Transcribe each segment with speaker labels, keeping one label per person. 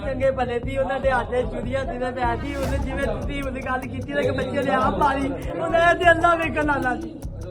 Speaker 1: ਚੰਗੇ ਭਲੇ ਦੀ ਉਹਨਾਂ ਦੇ ਹੱਥੇ ਚੁਰੀਆਂ ਦਿਨਾਂ ਤੇ ਆਦੀ ਉਹਨੇ ਜਿਵੇਂ ਤੁਸੀਂ ਉਹਦੀ ਗੱਲ ਕੀਤੀ ਨਾ ਕਿ ਬੱਚੇ ਨੇ ਆਪ ਮਾਰੀ ਉਹਨੇ ਤੇ ਅੱਲਾ ਵੇਖਣ ਵਾਲਾ ਸੀ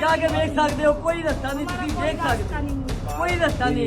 Speaker 1: ਜਾ ਕੇ ਵੇਖ ਸਕਦੇ ਹੋ ਕੋਈ ਰਸਤਾ ਨਹੀਂ ਤੁਸੀਂ ਦੇਖ ਸਕਦੇ ਹੋ ਕੋਈ ਰਸਤਾ ਨਹੀਂ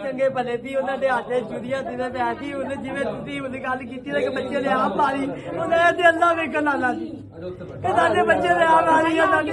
Speaker 1: ਚੰਗੇ ਭਲੇ ਦੀ ਉਹਨਾਂ ਦੇ ਹੱਥੇ ਚੁਰੀਆਂ ਦਿਨਾਂ ਤੇ ਆਦੀ ਉਹਨੇ ਜਿਵੇਂ ਤੁਸੀਂ ਉਹਦੀ ਗੱਲ ਕੀਤੀ ਨਾ ਕਿ ਬੱਚੇ ਨੇ ਆਪ ਮਾਰੀ ਉਹਨੇ ਤੇ ਅੱਲਾ ਵੇਖਣ ਵਾਲਾ ਸੀ ਇਹ ਸਾਡੇ ਬੱਚੇ ਨੇ ਆਪ ਮਾਰੀ ਆ ਸਾਡੇ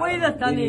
Speaker 1: ਕੋਈ ਰਸਤਾ ਨਹੀਂ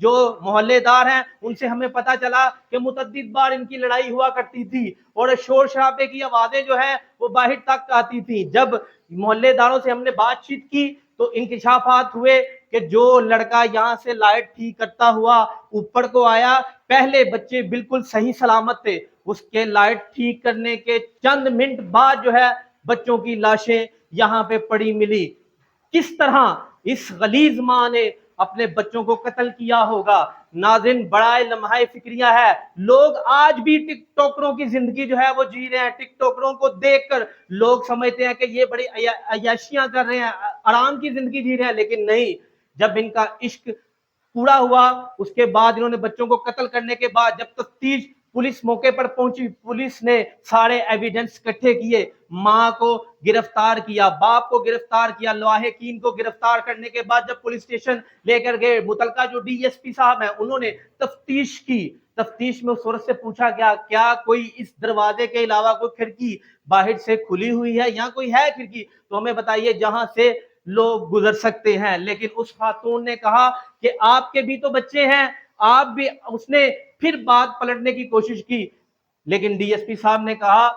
Speaker 2: جو محلے دار ہیں ان سے ہمیں پتہ چلا کہ متعدد بار ان کی لڑائی ہوا کرتی تھی اور شور شرابے کی آوازیں جو ہے وہ باہر تک آتی تھی. جب محلے داروں سے ہم نے بات چیت کی تو انکشافات ہوئے کہ جو لڑکا یہاں سے لائٹ ٹھیک کرتا ہوا اوپر کو آیا, پہلے بچے بالکل صحیح سلامت تھے, اس کے لائٹ ٹھیک کرنے کے چند منٹ بعد جو ہے بچوں کی لاشیں یہاں پہ پڑی ملی. کس طرح اس غلیظ ماں نے اپنے بچوں کو قتل کیا ہوگا. ناظرین, بڑا لمحہ فکریہ ہے. لوگ آج بھی ٹک ٹاکروں کی زندگی جو ہے وہ جی رہے ہیں. ٹک ٹاکروں کو دیکھ کر لوگ سمجھتے ہیں کہ یہ بڑی عیاشیاں کر رہے ہیں, آرام کی زندگی جی رہے ہیں, لیکن نہیں. جب ان کا عشق پورا ہوا اس کے بعد انہوں نے بچوں کو قتل کرنے کے بعد جب تفتیش پولیس موقع پر پہنچی, پولیس نے سارے ایویڈنس اکٹھے کیے, ماں کو گرفتار کیا, باپ کو گرفتار کیا, لاحقین کو گرفتار کرنے کے بعد جب پولیس اسٹیشن لے کر گئے, متعلقہ جو ڈی ایس پی صاحب ہیں انہوں نے تفتیش کی. تفتیش میں اس عورت سے پوچھا گیا کیا کوئی اس دروازے کے علاوہ کوئی کھڑکی باہر سے کھلی ہوئی ہے یا کوئی ہے کھڑکی تو ہمیں بتائیے جہاں سے لوگ گزر سکتے ہیں. لیکن اس خاتون نے کہا کہ آپ کے بھی تو بچے ہیں, آپ بھی. اس نے پھر بات پلٹنے کی کوشش کی, لیکن ڈی ایس پی صاحب نے کہا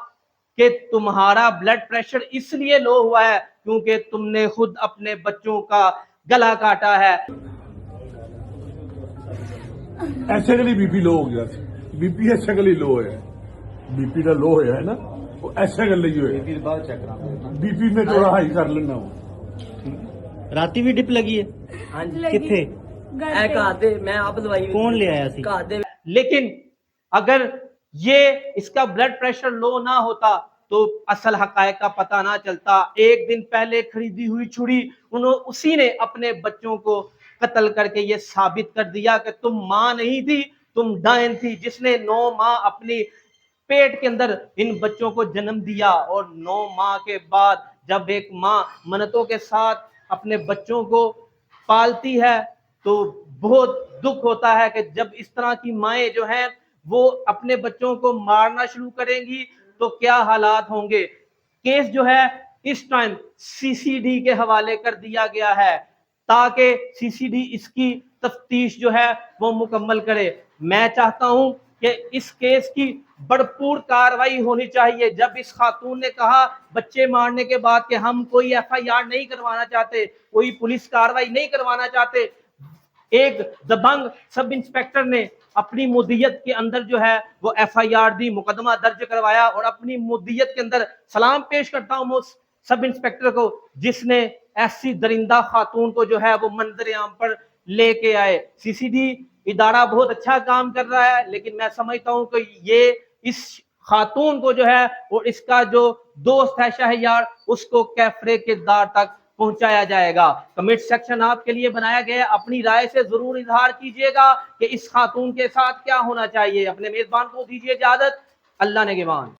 Speaker 2: کہ تمہارا بلڈ پریشر اس لیے لو ہوا ہے کیونکہ تم نے خود اپنے بچوں کا گلا کاٹا ہے.
Speaker 3: ایسے گلی بی پی لو ہو گیا, بی پی ایسے گلی لو ہے, بی پی کا لو ہوا ہے نا وہ ایسے گل ہی ہوئے, بی پی میں تھوڑا ہائی کر لینا.
Speaker 4: راتی بھی ڈپ لگی ہے کتنے
Speaker 1: میں آپ دوائی
Speaker 4: کون لے آیا سی؟
Speaker 2: لیکن اگر یہ اس کا بلڈ پریشر لو نہ ہوتا تو اصل حقائق کا پتہ نہ چلتا. ایک دن پہلے خریدی ہوئی چھری اسی نے اپنے بچوں کو قتل کر کے یہ ثابت کر دیا کہ تم ماں نہیں تھی, تم ڈائن تھی جس نے 9 ماہ اپنی پیٹ کے اندر ان بچوں کو جنم دیا. اور 9 ماہ کے بعد جب ایک ماں منتوں کے ساتھ اپنے بچوں کو پالتی ہے تو بہت دکھ ہوتا ہے کہ جب اس طرح کی مائیں جو ہیں وہ اپنے بچوں کو مارنا شروع کریں گی تو کیا حالات ہوں گے. کیس جو ہے اس ٹائم سی سی ڈی کے حوالے کر دیا گیا ہے تاکہ سی سی ڈی اس کی تفتیش جو ہے وہ مکمل کرے. میں چاہتا ہوں کہ اس کیس کی بھرپور کارروائی ہونی چاہیے. جب اس خاتون نے کہا بچے مارنے کے بعد کہ ہم کوئی ایف آئی آر نہیں کروانا چاہتے, کوئی پولیس کارروائی نہیں کروانا چاہتے, ایک دبنگ سب انسپیکٹر نے اپنی مدیت کے اندر جو ہے وہ ایف آئی آر دی, مقدمہ درج کروایا. اور اپنی مدیت کے اندر سلام پیش کرتا ہوں اس سب انسپیکٹر کو جس نے ایسی درندہ خاتون کو جو ہے وہ منظر عام پر لے کے آئے. سی سی ڈی ادارہ بہت اچھا کام کر رہا ہے, لیکن میں سمجھتا ہوں کہ یہ اس خاتون کو جو ہے اور اس کا جو دوست ہے شہریار اس کو کیفرے کے دار تک پہنچایا جائے گا. کمنٹ سیکشن آپ کے لیے بنایا گیا, اپنی رائے سے ضرور اظہار کیجئے گا کہ اس خاتون کے ساتھ کیا ہونا چاہیے. اپنے میزبان کو دیجیے اجازت. اللہ نگہبان.